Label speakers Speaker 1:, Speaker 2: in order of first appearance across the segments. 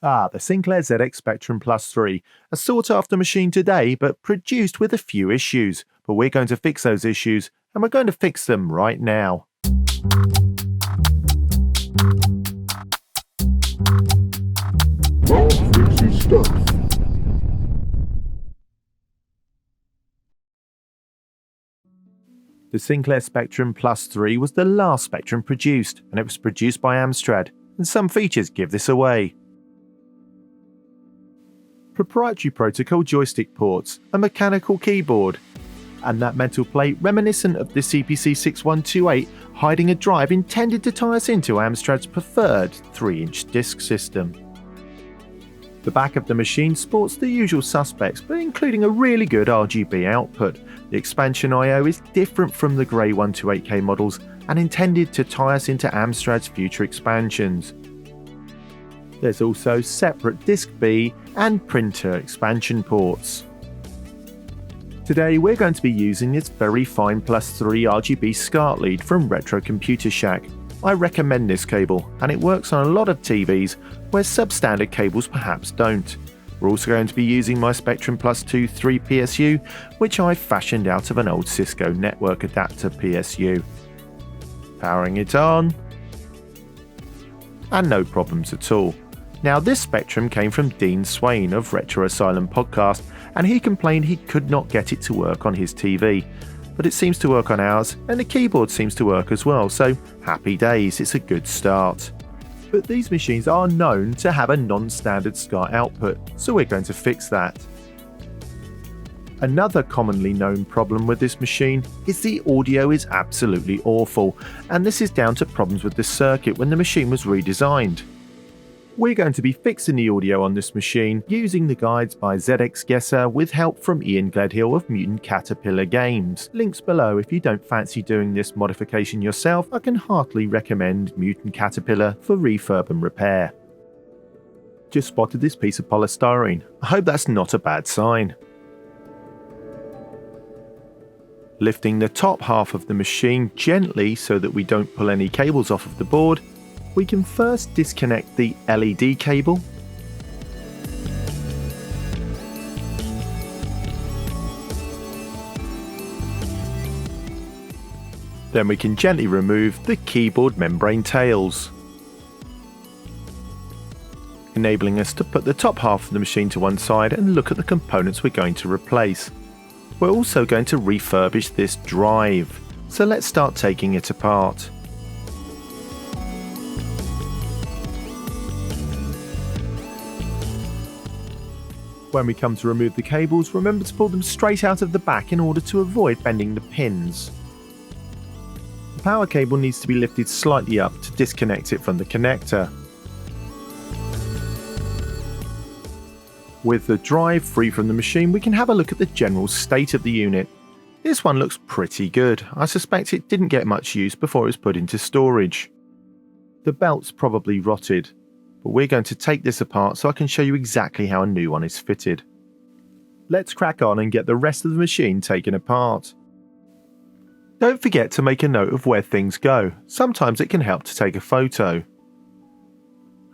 Speaker 1: The Sinclair ZX Spectrum Plus 3, a sought-after machine today but produced with a few issues. But we're going to fix those issues, and we're going to fix them right now.
Speaker 2: Fixy stuff.
Speaker 1: The Sinclair Spectrum Plus 3 was the last Spectrum produced, and it was produced by Amstrad, and some features give this away. Proprietary protocol joystick ports, a mechanical keyboard, and that metal plate reminiscent of the CPC 6128 hiding a drive intended to tie us into Amstrad's preferred 3-inch disc system. The back of the machine sports the usual suspects, but including a really good RGB output. The expansion I/O is different from the grey 128K models and intended to tie us into Amstrad's future expansions. There's also separate Disc B and printer expansion ports. Today we're going to be using this very fine plus 3 RGB SCART lead from Retro Computer Shack. I recommend this cable, and it works on a lot of TVs where substandard cables perhaps don't. We're also going to be using my Spectrum Plus 2 3 PSU, which I fashioned out of an old Cisco network adapter PSU. Powering it on, and no problems at all. Now, this Spectrum came from Dean Swain of Retro Asylum podcast, and he complained he could not get it to work on his TV. But it seems to work on ours, and the keyboard seems to work as well, so happy days, it's a good start. But these machines are known to have a non-standard SCART output, so we're going to fix that. Another commonly known problem with this machine is the audio is absolutely awful, and this is down to problems with the circuit when the machine was redesigned. We're going to be fixing the audio on this machine using the guides by ZX Gesser with help from Ian Gledhill of Mutant Caterpillar Games. Links below if you don't fancy doing this modification yourself. I can heartily recommend Mutant Caterpillar for refurb and repair. Just spotted this piece of polystyrene. I hope that's not a bad sign. Lifting the top half of the machine gently so that we don't pull any cables off of the board, we can first disconnect the LED cable. Then we can gently remove the keyboard membrane tails, enabling us to put the top half of the machine to one side and look at the components we're going to replace. We're also going to refurbish this drive, so let's start taking it apart. When we come to remove the cables, remember to pull them straight out of the back in order to avoid bending the pins. The power cable needs to be lifted slightly up to disconnect it from the connector. With the drive free from the machine, we can have a look at the general state of the unit. This one looks pretty good. I suspect it didn't get much use before it was put into storage. The belt's probably rotted, but we're going to take this apart so I can show you exactly how a new one is fitted. Let's crack on and get the rest of the machine taken apart. Don't forget to make a note of where things go. Sometimes it can help to take a photo.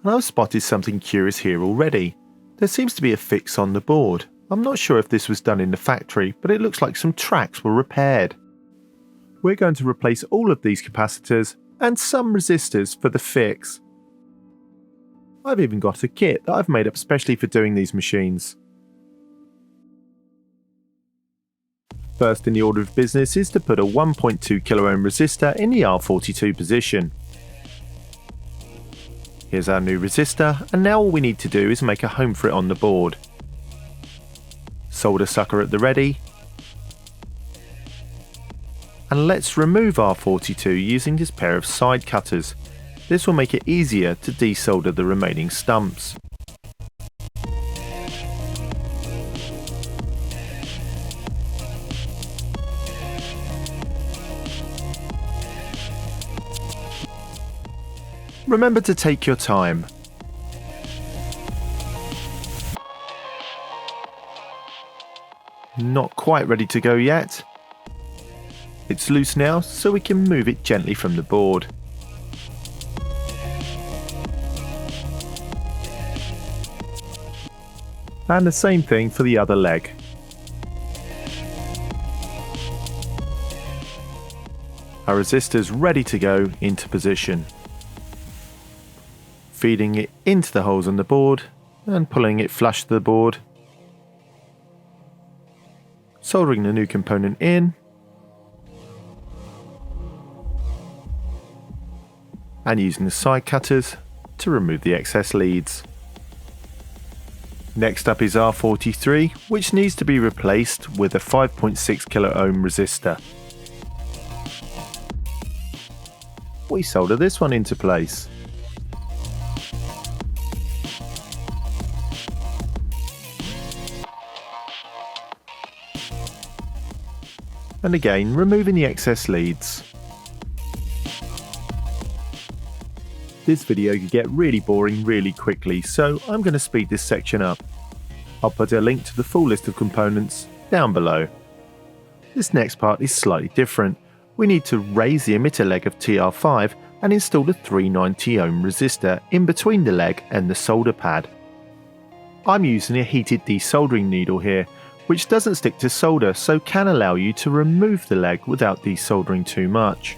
Speaker 1: And I've spotted something curious here already. There seems to be a fix on the board. I'm not sure if this was done in the factory, but it looks like some tracks were repaired. We're going to replace all of these capacitors and some resistors for the fix. I've even got a kit that I've made up specially for doing these machines. First in the order of business is to put a 1.2 kΩ resistor in the R42 position. Here's our new resistor, and now all we need to do is make a home for it on the board. Solder sucker at the ready. And let's remove R42 using this pair of side cutters. This will make it easier to desolder the remaining stumps. Remember to take your time. Not quite ready to go yet. It's loose now, so we can move it gently from the board. And the same thing for the other leg. Our resistor's ready to go into position. Feeding it into the holes on the board and pulling it flush to the board. Soldering the new component in. And using the side cutters to remove the excess leads. Next up is R43, which needs to be replaced with a 5.6 kilo ohm resistor. We solder this one into place. And again, removing the excess leads. This video could get really boring really quickly, so I'm going to speed this section up. I'll put a link to the full list of components down below. This next part is slightly different. We need to raise the emitter leg of TR5 and install a 390 ohm resistor in between the leg and the solder pad. I'm using a heated desoldering needle here, which doesn't stick to solder, so can allow you to remove the leg without desoldering too much.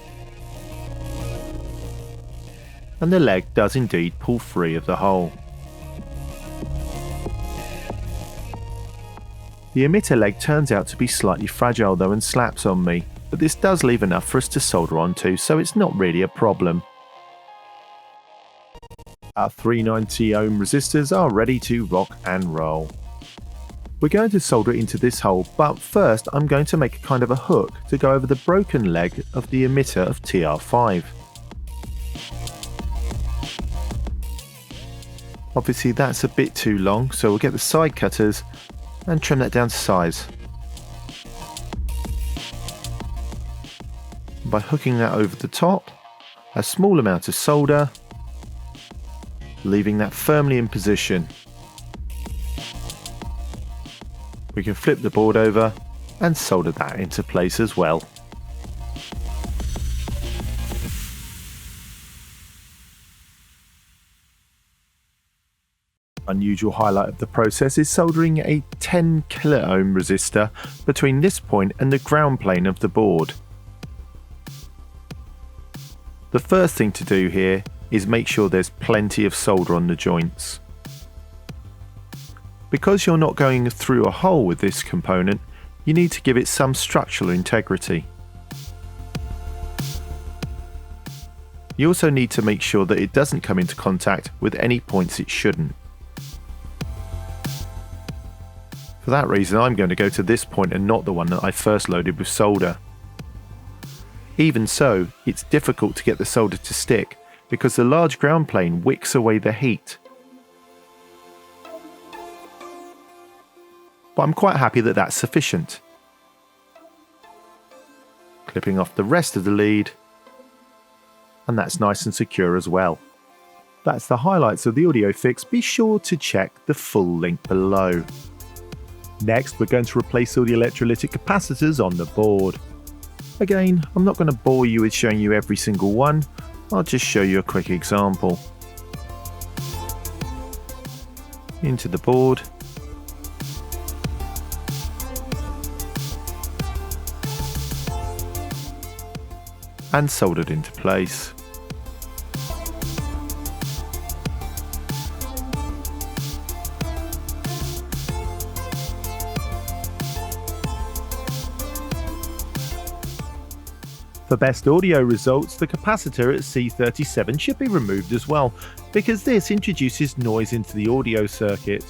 Speaker 1: And the leg does indeed pull free of the hole. The emitter leg turns out to be slightly fragile though and slaps on me, but this does leave enough for us to solder onto, so it's not really a problem. Our 390 ohm resistors are ready to rock and roll. We're going to solder it into this hole, but first I'm going to make a kind of a hook to go over the broken leg of the emitter of TR5. Obviously that's a bit too long, so we'll get the side cutters and trim that down to size. By hooking that over the top, a small amount of solder, leaving that firmly in position. We can flip the board over and solder that into place as well. Unusual highlight of the process is soldering a 10 kilo ohm resistor between this point and the ground plane of the board. The first thing to do here is make sure there's plenty of solder on the joints. Because you're not going through a hole with this component, you need to give it some structural integrity. You also need to make sure that it doesn't come into contact with any points it shouldn't. For that reason, I'm going to go to this point and not the one that I first loaded with solder. Even so, it's difficult to get the solder to stick because the large ground plane wicks away the heat. But I'm quite happy that that's sufficient. Clipping off the rest of the lead, and that's nice and secure as well. That's the highlights of the audio fix. Be sure to check the full link below. Next, we're going to replace all the electrolytic capacitors on the board. Again, I'm not going to bore you with showing you every single one, I'll just show you a quick example. Into the board. And soldered into place. For best audio results, the capacitor at C37 should be removed as well, because this introduces noise into the audio circuit.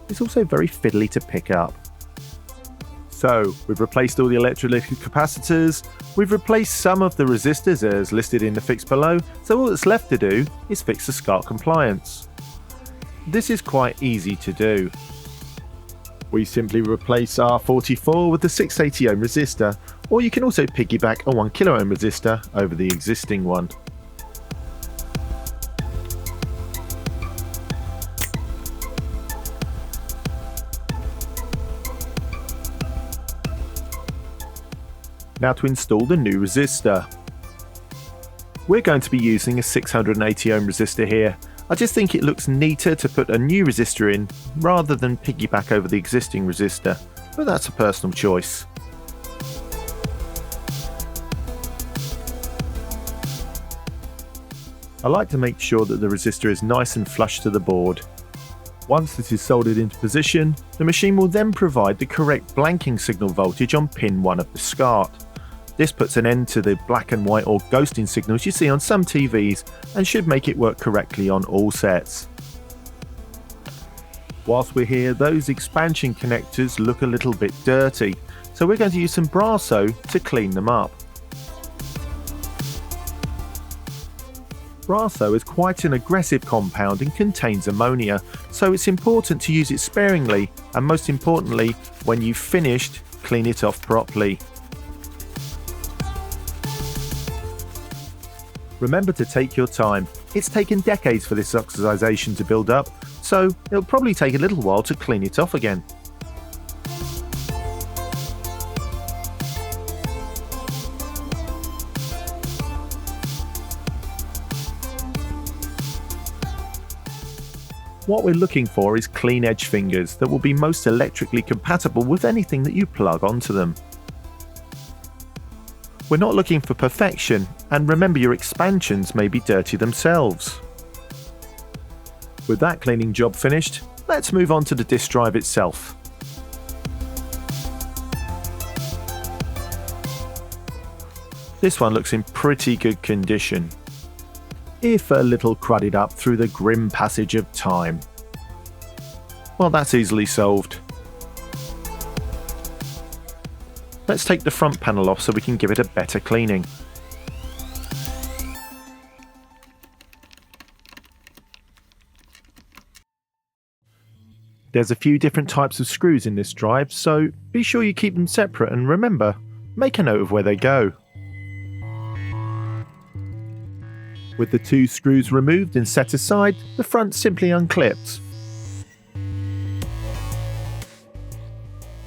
Speaker 1: It's also very fiddly to pick up. So, we've replaced all the electrolytic capacitors, we've replaced some of the resistors as listed in the fix below, so all that's left to do is fix the SCART compliance. This is quite easy to do. We simply replace R44 with the 680 ohm resistor, or you can also piggyback a 1 kilo ohm resistor over the existing one. Now to install the new resistor. We're going to be using a 680 ohm resistor here. I just think it looks neater to put a new resistor in rather than piggyback over the existing resistor, but that's a personal choice. I like to make sure that the resistor is nice and flush to the board. Once this is soldered into position, the machine will then provide the correct blanking signal voltage on pin 1 of the SCART. This puts an end to the black and white or ghosting signals you see on some TVs and should make it work correctly on all sets. Whilst we're here, those expansion connectors look a little bit dirty, so we're going to use some Brasso to clean them up. Brasso is quite an aggressive compound and contains ammonia, so it's important to use it sparingly, and most importantly, when you've finished, clean it off properly. Remember to take your time. It's taken decades for this oxidization to build up, so it'll probably take a little while to clean it off again. What we're looking for is clean edge fingers that will be most electrically compatible with anything that you plug onto them. We're not looking for perfection, and remember your expansions may be dirty themselves. With that cleaning job finished, let's move on to the disk drive itself. This one looks in pretty good condition, if a little crudded up through the grim passage of time. Well, that's easily solved. Let's take the front panel off so we can give it a better cleaning. There's a few different types of screws in this drive, so be sure you keep them separate, and remember, make a note of where they go. With the 2 screws removed and set aside, the front simply unclips.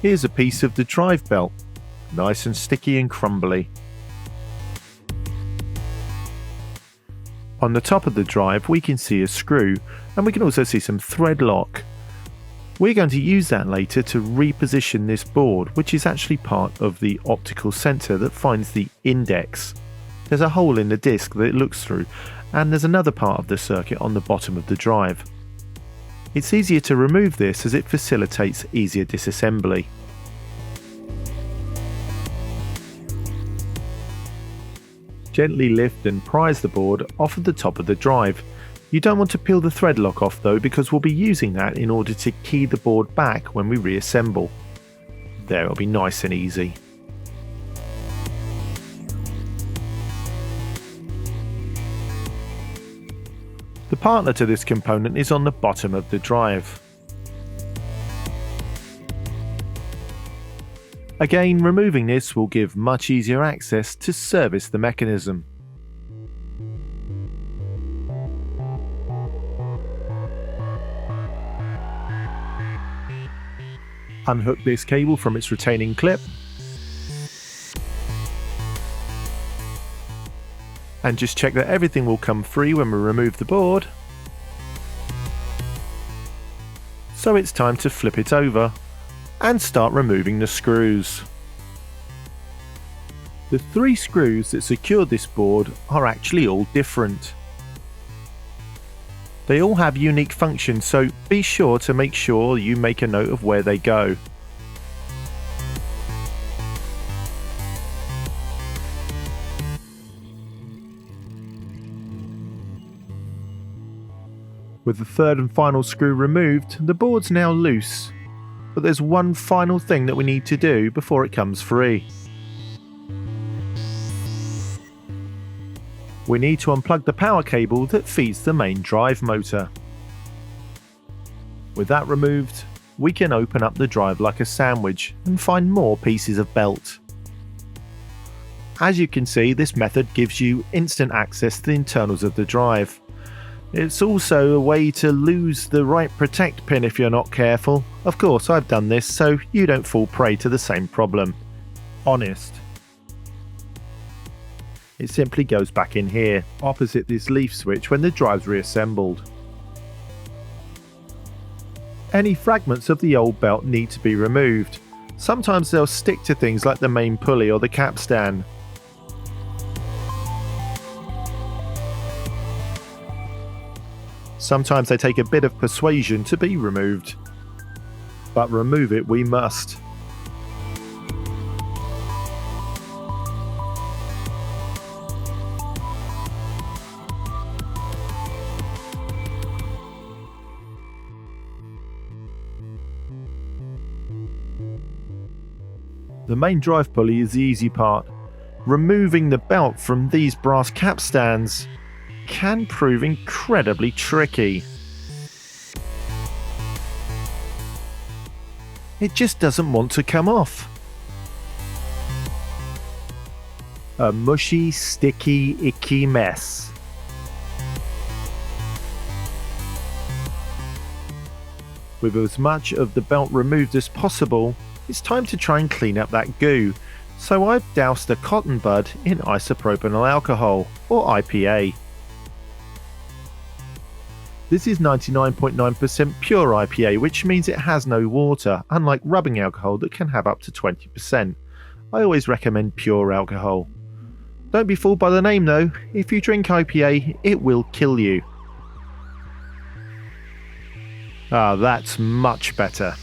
Speaker 1: Here's a piece of the drive belt, nice and sticky and crumbly. On the top of the drive we can see a screw, and we can also see some thread lock. We're going to use that later to reposition this board, which is actually part of the optical sensor that finds the index. There's a hole in the disc that it looks through, and there's another part of the circuit on the bottom of the drive. It's easier to remove this as it facilitates easier disassembly. Gently lift and prise the board off of the top of the drive. You don't want to peel the thread lock off though, because we'll be using that in order to key the board back when we reassemble. There, it'll be nice and easy. The partner to this component is on the bottom of the drive. Again, removing this will give much easier access to service the mechanism. Unhook this cable from its retaining clip and just check that everything will come free when we remove the board. So it's time to flip it over and start removing the screws. The 3 screws that secured this board are actually all different. They all have unique functions, so be sure to make sure you make a note of where they go. With the 3rd and final screw removed, the board's now loose, but there's one final thing that we need to do before it comes free. We need to unplug the power cable that feeds the main drive motor. With that removed, we can open up the drive like a sandwich and find more pieces of belt. As you can see, this method gives you instant access to the internals of the drive. It's also a way to lose the right protect pin if you're not careful. Of course, I've done this so you don't fall prey to the same problem. Honest. It simply goes back in here, opposite this leaf switch when the drive's reassembled. Any fragments of the old belt need to be removed. Sometimes they'll stick to things like the main pulley or the capstan. Sometimes they take a bit of persuasion to be removed. But remove it we must. The main drive pulley is the easy part. Removing the belt from these brass capstans can prove incredibly tricky. It just doesn't want to come off. A mushy, sticky, icky mess. With as much of the belt removed as possible, it's time to try and clean up that goo, so I've doused a cotton bud in isopropyl alcohol, or IPA. This is 99.9% pure IPA, which means it has no water, unlike rubbing alcohol that can have up to 20%. I always recommend pure alcohol. Don't be fooled by the name though, if you drink IPA, it will kill you. Ah, that's much better.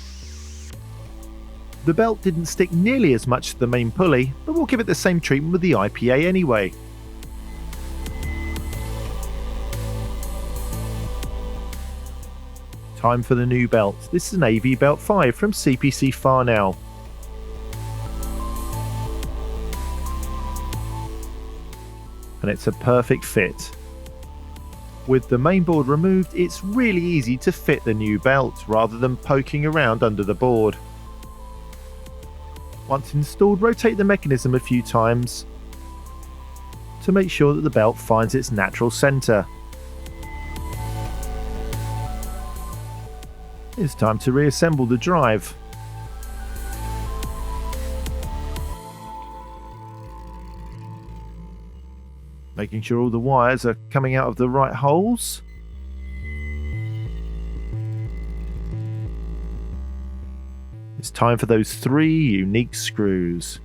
Speaker 1: The belt didn't stick nearly as much to the main pulley, but we'll give it the same treatment with the IPA anyway. Time for the new belt. This is an AV Belt 5 from CPC Farnell. And it's a perfect fit. With the mainboard removed, it's really easy to fit the new belt rather than poking around under the board. Once installed, rotate the mechanism a few times to make sure that the belt finds its natural centre. It's time to reassemble the drive. Making sure all the wires are coming out of the right holes. It's time for those 3 unique screws.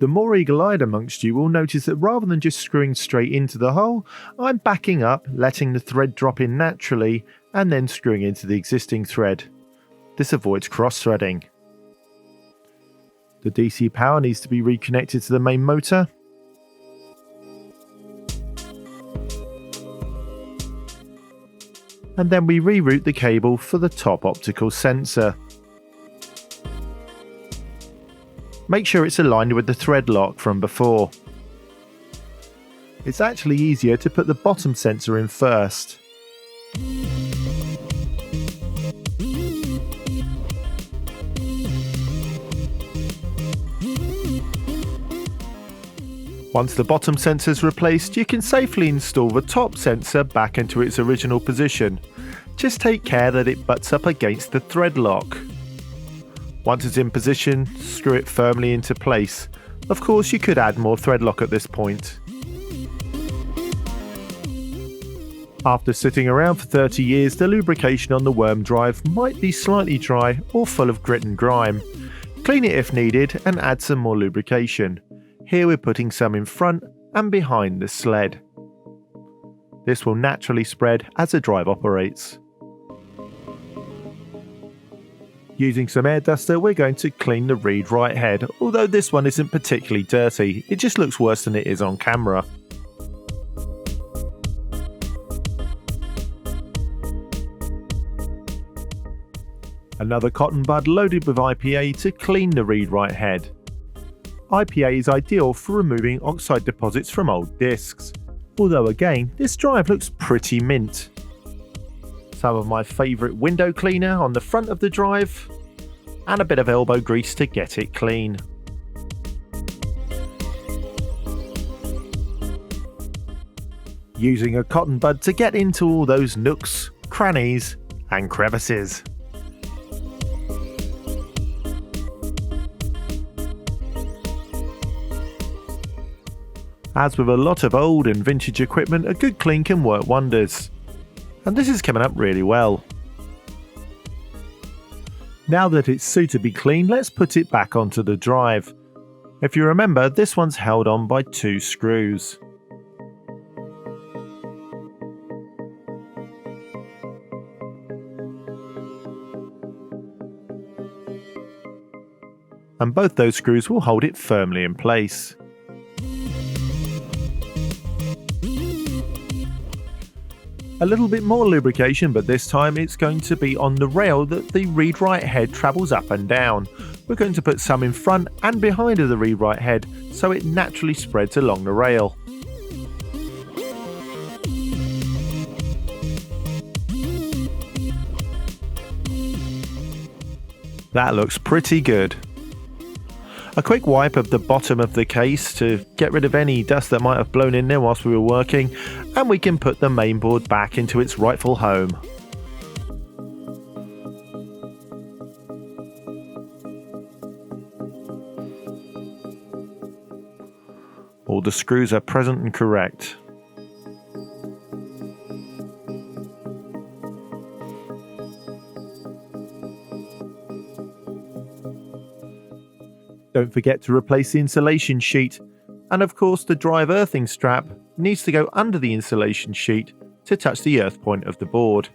Speaker 1: The more eagle-eyed amongst you will notice that rather than just screwing straight into the hole, I'm backing up, letting the thread drop in naturally, and then screwing into the existing thread. This avoids cross-threading. The DC power needs to be reconnected to the main motor. And then we reroute the cable for the top optical sensor. Make sure it's aligned with the thread lock from before. It's actually easier to put the bottom sensor in first. Once the bottom sensor is replaced, you can safely install the top sensor back into its original position. Just take care that it butts up against the thread lock. Once it's in position, screw it firmly into place. Of course, you could add more thread lock at this point. After sitting around for 30 years, the lubrication on the worm drive might be slightly dry or full of grit and grime. Clean it if needed and add some more lubrication. Here we're putting some in front and behind the sled. This will naturally spread as the drive operates. Using some air duster, we're going to clean the read right head, although this one isn't particularly dirty, it just looks worse than it is on camera. Another cotton bud loaded with IPA to clean the read right head. IPA is ideal for removing oxide deposits from old discs, although again, this drive looks pretty mint. Some of my favourite window cleaner on the front of the drive, and a bit of elbow grease to get it clean. Using a cotton bud to get into all those nooks, crannies and crevices. As with a lot of old and vintage equipment, a good clean can work wonders. and this is coming up really well. Now that it's suitably clean, let's put it back onto the drive. If you remember, this one's held on by 2 screws. And both those screws will hold it firmly in place. A little bit more lubrication, but this time it's going to be on the rail that the read-write head travels up and down. We're going to put some in front and behind of the read-write head so it naturally spreads along the rail. That looks pretty good. A quick wipe of the bottom of the case to get rid of any dust that might have blown in there whilst we were working, and we can put the mainboard back into its rightful home. All the screws are present and correct. Don't forget to replace the insulation sheet, and of course the drive earthing strap needs to go under the insulation sheet to touch the earth point of the board.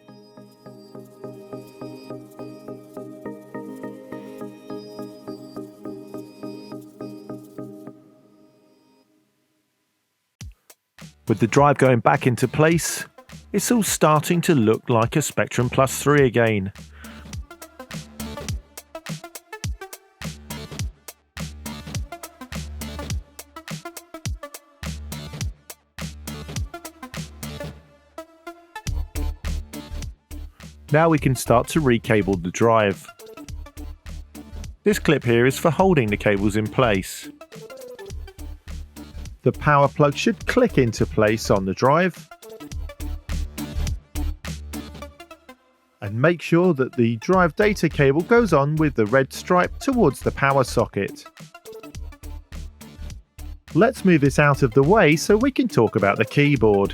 Speaker 1: With the drive going back into place, it's all starting to look like a Spectrum Plus 3 again. Now we can start to recable the drive. This clip here is for holding the cables in place. The power plug should click into place on the drive. And make sure that the drive data cable goes on with the red stripe towards the power socket. Let's move this out of the way so we can talk about the keyboard.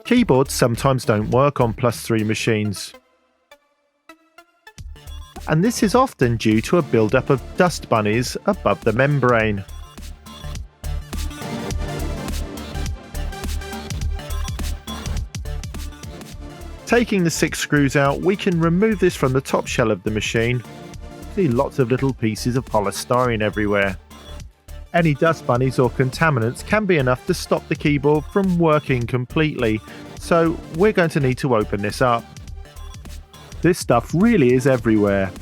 Speaker 1: Keyboards sometimes don't work on Plus 3 machines, and this is often due to a build-up of dust bunnies above the membrane. Taking the 6 screws out, we can remove this from the top shell of the machine. See lots of little pieces of polystyrene everywhere. Any dust bunnies or contaminants can be enough to stop the keyboard from working completely, so we're going to need to open this up. This stuff really is everywhere.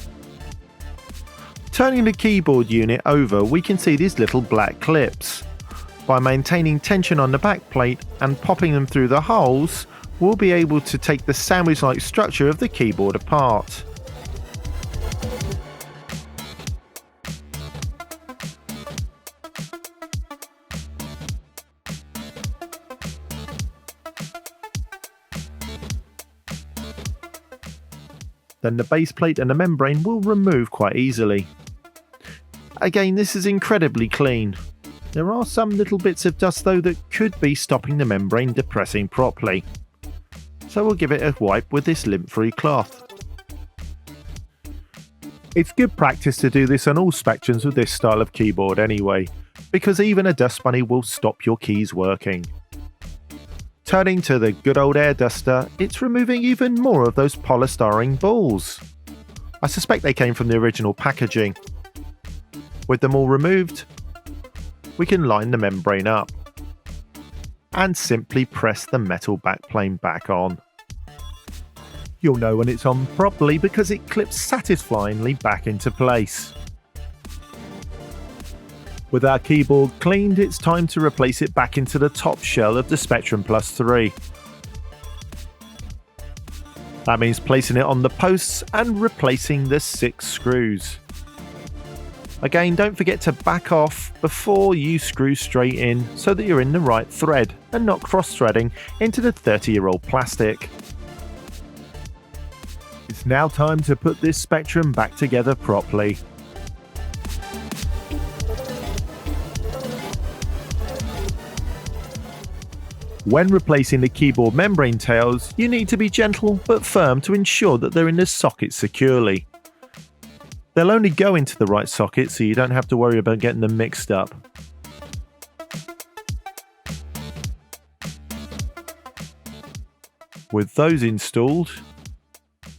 Speaker 1: Turning the keyboard unit over, we can see these little black clips. By maintaining tension on the back plate and popping them through the holes, we'll be able to take the sandwich-like structure of the keyboard apart. Then the base plate and the membrane will remove quite easily. Again, this is incredibly clean. There are some little bits of dust though that could be stopping the membrane depressing properly. So we'll give it a wipe with this lint-free cloth. It's good practice to do this on all Spectrums with this style of keyboard anyway, because even a dust bunny will stop your keys working. Turning to the good old air duster, it's removing even more of those polystyrene balls. I suspect they came from the original packaging. With them all removed, we can line the membrane up and simply press the metal backplane back on. You'll know when it's on properly because it clips satisfyingly back into place. With our keyboard cleaned, it's time to replace it back into the top shell of the Spectrum Plus 3. That means placing it on the posts and replacing the 6 screws. Again, don't forget to back off before you screw straight in so that you're in the right thread and not cross-threading into the 30-year-old plastic. It's now time to put this Spectrum back together properly. When replacing the keyboard membrane tails, you need to be gentle but firm to ensure that they're in the socket securely. They'll only go into the right socket, so you don't have to worry about getting them mixed up. With those installed,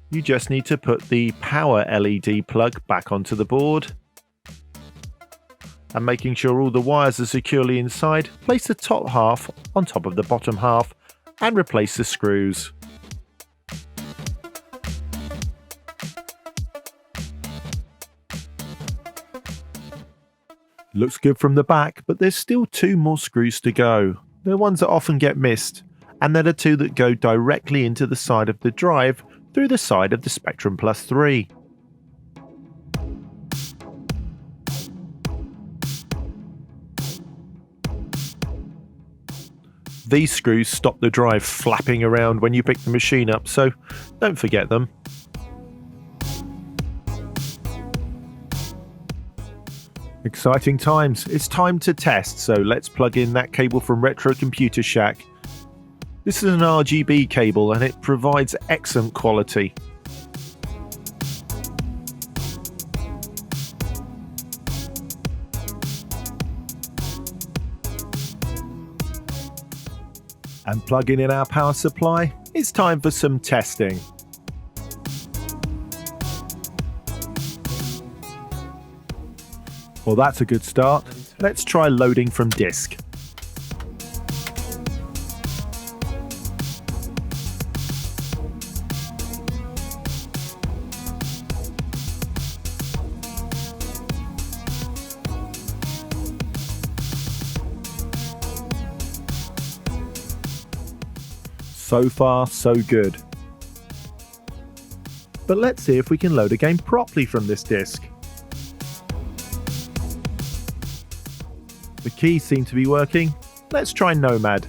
Speaker 1: you just need to put the power LED plug back onto the board. And making sure all the wires are securely inside, place the top half on top of the bottom half and replace the screws. Looks good from the back, but there's still 2 more screws to go. They're ones that often get missed, and they're the 2 that go directly into the side of the drive through the side of the Spectrum Plus 3. These screws stop the drive flapping around when you pick the machine up, so don't forget them. Exciting times. It's time to test, so let's plug in that cable from Retro Computer Shack. This is an RGB cable and it provides excellent quality. And plugging in our power supply, it's time for some testing. Well, that's a good start. Let's try loading from disk. So far, so good. But let's see if we can load a game properly from this disk. The keys seem to be working. Let's try Nomad.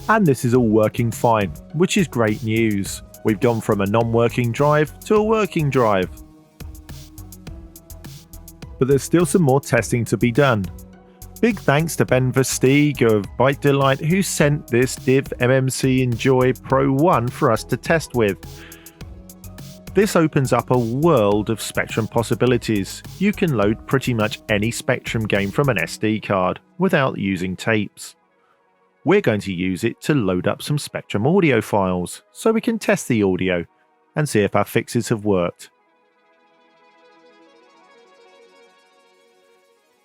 Speaker 1: And this is all working fine, which is great news. We've gone from a non-working drive to a working drive. But there's still some more testing to be done. Big thanks to Ben Versteeg of Byte Delight who sent this Div MMC Enjoy Pro 1 for us to test with. This opens up a world of Spectrum possibilities. You can load pretty much any Spectrum game from an SD card without using tapes. We're going to use it to load up some Spectrum audio files so we can test the audio and see if our fixes have worked.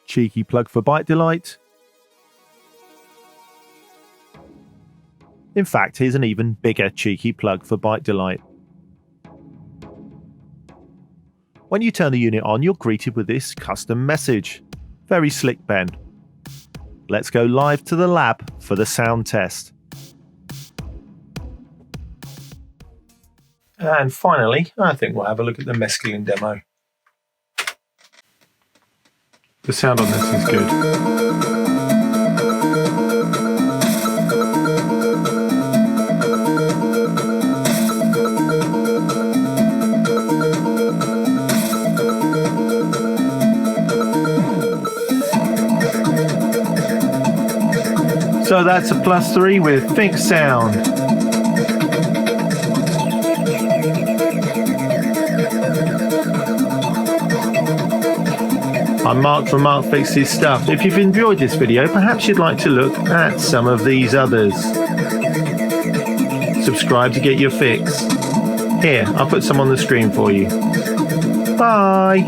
Speaker 1: Cheeky plug for Byte Delight. In fact, here's an even bigger cheeky plug for Byte Delight. When you turn the unit on, you're greeted with this custom message. Very slick, Ben. Let's go live to the lab for the sound test. And finally, I think we'll have a look at the mescaline demo. The sound on this is good. So that's a +3 with Think Sound. I'm Mark from Mark Fixes Stuff. If you've enjoyed this video, perhaps you'd like to look at some of these others. Subscribe to get your fix. Here, I'll put some on the screen for you. Bye!